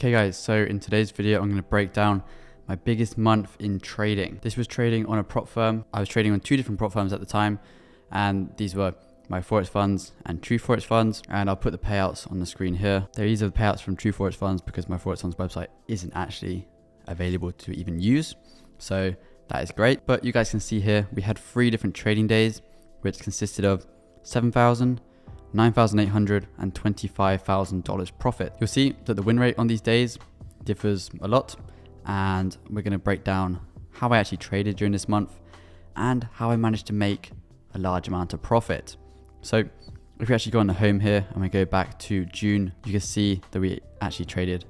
Okay guys, so in today's video, I'm going to break down my biggest month in trading. This was trading on a prop firm. I was trading on two different prop firms at the time, and these were my Forex funds and True Forex funds. And I'll put the payouts on the screen here. These are the payouts from True Forex funds because my Forex funds website isn't actually available to even use. So that is great. But you guys can see here, we had 3 different trading days, which consisted of $7,000, $9,800 and $25,000 profit. You'll see that the win rate on these days differs a lot, and we're going to break down how I actually traded during this month and how I managed to make a large amount of profit. So if we actually go on the home here and we go back to June, you can see that we actually traded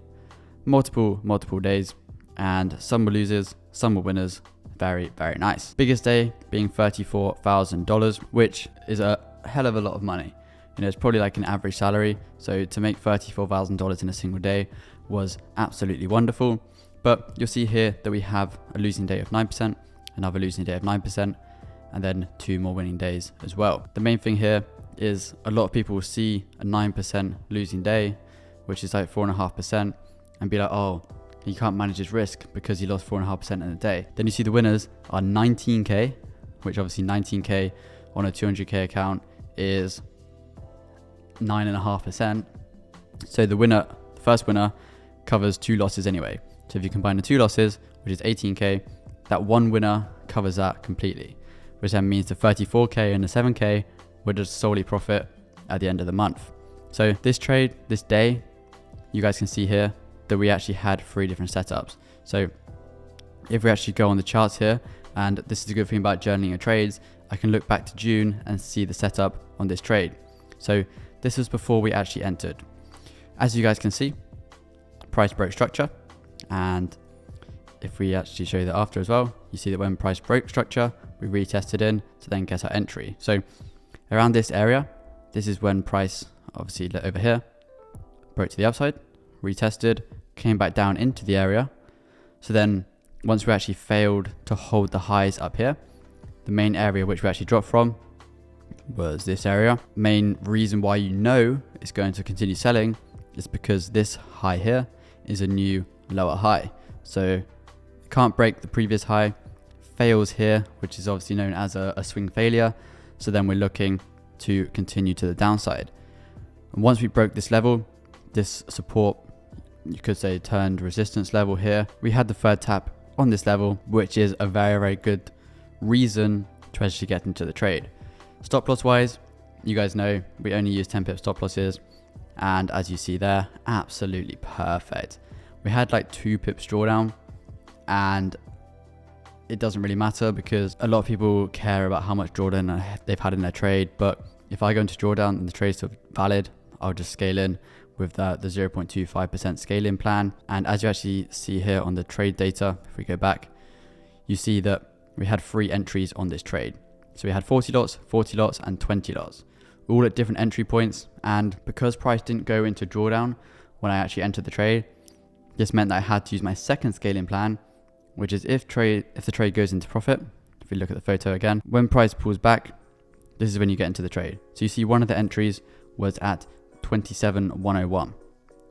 multiple days, and some were losers, some were winners. Very nice. Biggest day being $34,000, which is a hell of a lot of money. You know, it's probably like an average salary. So to make $34,000 in a single day was absolutely wonderful. But you'll see here that we have a losing day of 9%, another losing day of 9%, and then 2 more winning days as well. The main thing here is a lot of people will see a 9% losing day, which is like 4.5%, and be like, oh, you can't manage his risk because he lost 4.5% in a day. Then you see the winners are 19K, which obviously 19K on a 200K account is 9.5%. So the first winner covers 2 losses anyway. So if you combine the 2 losses, which is 18K, that one winner covers that completely, which then means the 34K and the 7K would just solely profit at the end of the month. So this trade, this day, you guys can see here that we actually had 3 different setups. So if we actually go on the charts here, and this is a good thing about journaling your trades, I can look back to June and see the setup on this trade. So this was before we actually entered. As you guys can see, price broke structure. And if we actually show you that after as well, you see that when price broke structure, we retested in to then get our entry. So around this area, this is when price obviously over here broke to the upside, retested, came back down into the area. So then once we actually failed to hold the highs up here, the main area which we actually dropped from was this area. Main reason why you know it's going to continue selling is because this high here is a new lower high. So it can't break the previous high, fails here, which is obviously known as a swing failure. So then we're looking to continue to the downside. And once we broke this level, this support, you could say turned resistance level here, we had the third tap on this level, which is a very good reason to actually get into the trade. Stop loss wise, you guys know we only use 10 pip stop losses, and as you see there, absolutely perfect. We had like 2 pips drawdown, and it doesn't really matter because a lot of people care about how much drawdown they've had in their trade. But if I go into drawdown and the trade's still valid, I'll just scale in with the 0.25% scale-in plan. And as you actually see here on the trade data, if we go back, you see that we had 3 entries on this trade. So we had 40 lots, 40 lots, and 20 lots, all at different entry points. And because price didn't go into drawdown when I actually entered the trade, this meant that I had to use my second scaling plan, which is if the trade goes into profit. If we look at the photo again, when price pulls back, this is when you get into the trade. So you see one of the entries was at 27,101.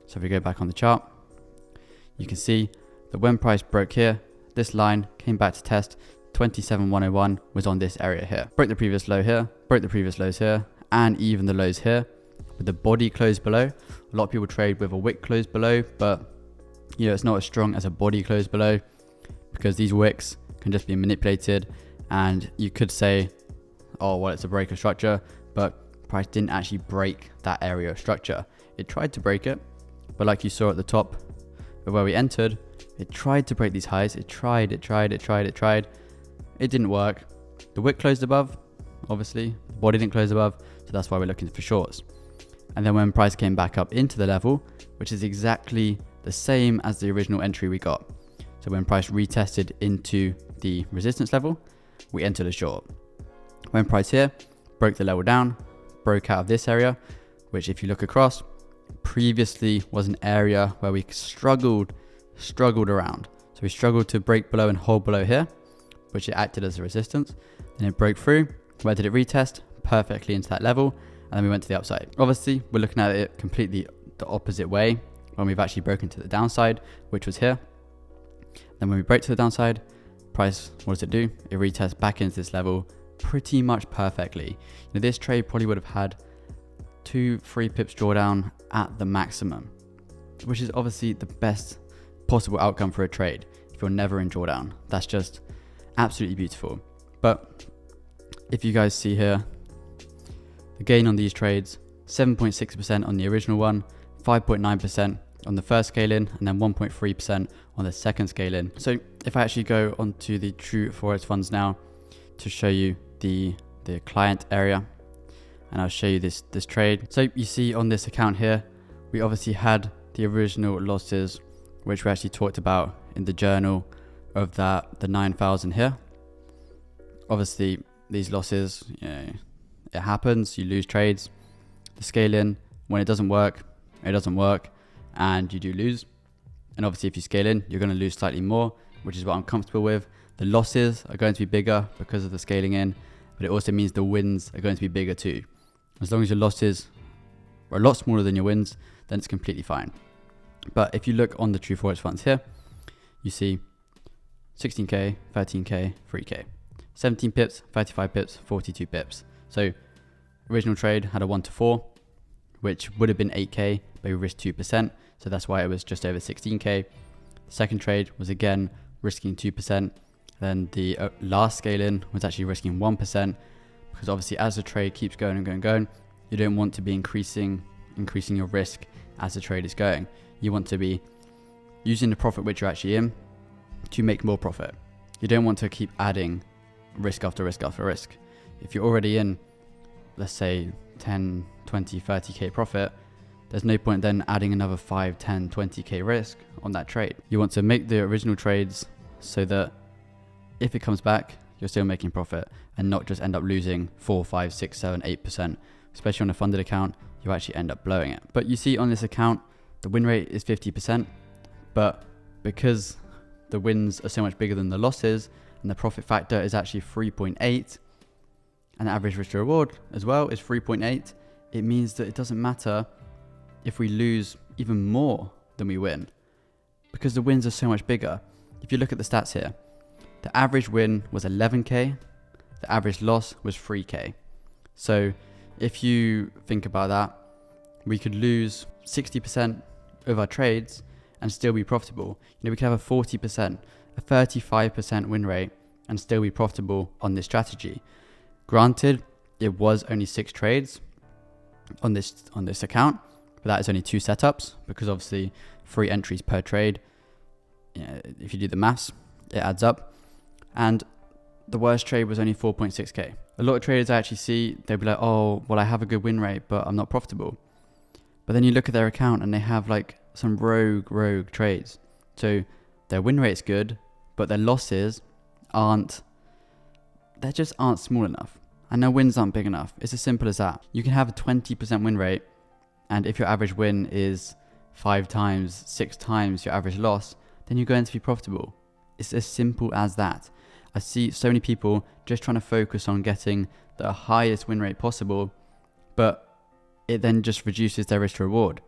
So if we go back on the chart, you can see that when price broke here, this line came back to test 27,101 was on this area here. Broke the previous low here, broke the previous lows here, and even the lows here with the body close below. A lot of people trade with a wick close below, but you know, it's not as strong as a body close below because these wicks can just be manipulated. And you could say, oh, well, it's a break of structure, but price didn't actually break that area of structure. It tried to break it, but like you saw at the top of where we entered, it tried to break these highs. It tried. It didn't work. The wick closed above, obviously, the body didn't close above. So that's why we're looking for shorts. And then when price came back up into the level, which is exactly the same as the original entry we got. So when price retested into the resistance level, we entered a short. When price here broke the level down, broke out of this area, which if you look across, previously was an area where we struggled around. So we struggled to break below and hold below here, which it acted as a resistance. Then it broke through. Where did it retest? Perfectly into that level. And then we went to the upside. Obviously, we're looking at it completely the opposite way when we've actually broken to the downside, which was here. Then when we break to the downside, price, what does it do? It retests back into this level pretty much perfectly. This trade probably would have had 2-3 pips drawdown at the maximum, which is obviously the best possible outcome for a trade if you're never in drawdown. That's just absolutely beautiful. But if you guys see here, the gain on these trades, 7.6% on the original one, 5.9% on the first scale in, and then 1.3% on the second scale in. So if I actually go onto the True Forex funds now to show you the client area, and I'll show you this trade. So you see on this account here, we obviously had the original losses, which we actually talked about in the journal of the 9,000 here. Obviously these losses, it happens, you lose trades. The scale in, when it doesn't work, and you do lose. And obviously if you scale in, you're going to lose slightly more, which is what I'm comfortable with. The losses are going to be bigger because of the scaling in, but it also means the wins are going to be bigger too. As long as your losses are a lot smaller than your wins, then it's completely fine. But if you look on the True Forex funds here, you see 16k, 13k, 3k, 17 pips, 35 pips, 42 pips. So original trade had a 1-4, which would have been 8k, but we risked 2%. So that's why it was just over 16k. The second trade was again risking 2%. Then the last scale in was actually risking 1%, because obviously as the trade keeps going and going, you don't want to be increasing your risk as the trade is going. You want to be using the profit which you're actually in to make more profit. You don't want to keep adding risk after risk after risk. If you're already in, let's say 10, 20, 30k profit, there's no point then adding another 5, 10, 20k risk on that trade. You want to make the original trades so that if it comes back, you're still making profit and not just end up losing 4, 5, 6, 7, 8%. Especially on a funded account, you actually end up blowing it. But you see on this account, the win rate is 50%, but because the wins are so much bigger than the losses and the profit factor is actually 3.8, and the average risk to reward as well is 3.8, it means that it doesn't matter if we lose even more than we win, because the wins are so much bigger. If you look at the stats here, the average win was 11k, the average loss was 3k. So if you think about that, we could lose 60% of our trades and still be profitable. We could have a 40%, a 35% win rate and still be profitable on this strategy. Granted, it was only 6 trades on this account, but that is only 2 setups, because obviously 3 entries per trade. If you do the maths, it adds up. And the worst trade was only 4.6k. A lot of traders I actually see, they'll be like, oh, well, I have a good win rate, but I'm not profitable. But then you look at their account and they have like some rogue trades. So their win rate's good, but their losses just aren't small enough. And their wins aren't big enough. It's as simple as that. You can have a 20% win rate, and if your average win is 5 times, 6 times your average loss, then you're going to be profitable. It's as simple as that. I see so many people just trying to focus on getting the highest win rate possible, but it then just reduces their risk to reward.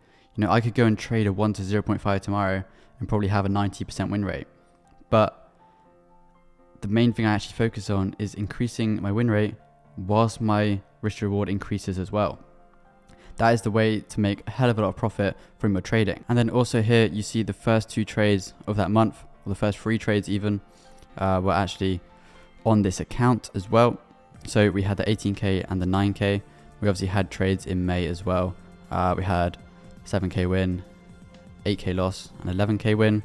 I could go and trade a 1 to 0.5 tomorrow and probably have a 90% win rate. But the main thing I actually focus on is increasing my win rate whilst my risk to reward increases as well. That is the way to make a hell of a lot of profit from your trading. And then also here you see the first 2 trades of that month, or the first 3 trades even, were actually on this account as well. So we had the 18k and the 9k. We obviously had trades in May as well. We had 7k win, 8k loss, and 11k win,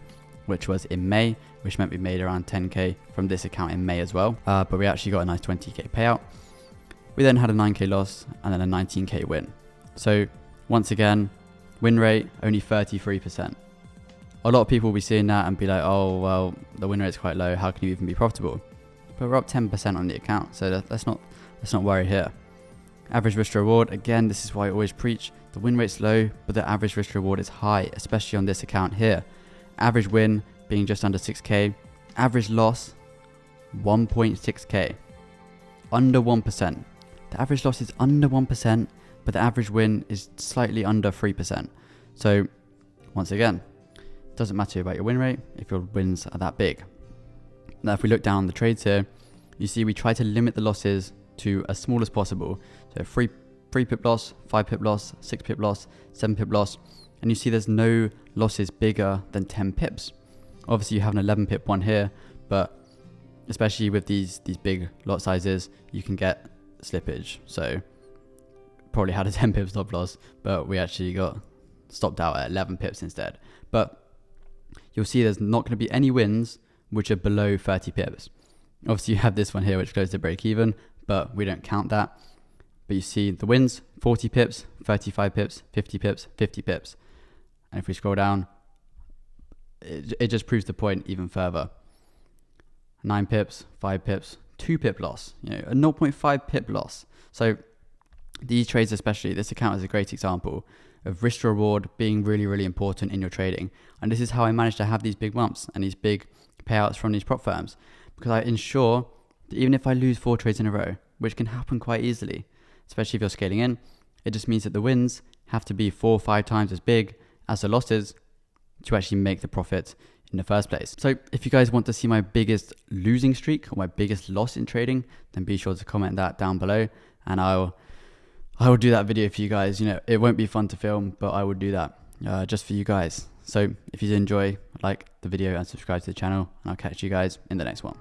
which was in May, which meant we made around 10k from this account in May as well. But we actually got a nice 20k payout. We then had a 9k loss and then a 19k win. So once again, win rate only 33%. A lot of people will be seeing that and be like, oh, well, the win rate's quite low. How can you even be profitable? But we're up 10% on the account. So let's not worry here. Average risk to reward. Again, this is why I always preach. The win rate's low, but the average risk to reward is high, especially on this account here. Average win being just under 6k. Average loss, 1.6k. Under 1%. The average loss is under 1%, but the average win is slightly under 3%. So once again, it doesn't matter about your win rate if your wins are that big. Now, if we look down the trades here, you see we try to limit the losses to as small as possible. So 3 pip loss, 5 pip loss, 6 pip loss, 7 pip loss, and you see there's no losses bigger than 10 pips. Obviously you have an 11 pip one here, but especially with these big lot sizes, you can get slippage. So probably had a 10 pip stop loss, but we actually got stopped out at 11 pips instead. But you'll see there's not going to be any wins which are below 30 pips. Obviously you have this one here which goes to break even, but we don't count that. But you see the wins, 40 pips, 35 pips, 50 pips, 50 pips. And if we scroll down, it just proves the point even further. 9 pips, 5 pips, 2 pip loss, a 0.5 pip loss. So these trades especially, this account is a great example of risk to reward being really, really important in your trading. And this is how I managed to have these big bumps and these big payouts from these prop firms, because I ensure that even if I lose 4 trades in a row, which can happen quite easily, especially if you're scaling in, it just means that the wins have to be 4 or 5 times as big as the losses to actually make the profit in the first place. So if you guys want to see my biggest losing streak or my biggest loss in trading, then be sure to comment that down below, and I will do that video for you guys. It won't be fun to film, but I will do that just for you guys. So if you did enjoy, like the video and subscribe to the channel, and I'll catch you guys in the next one.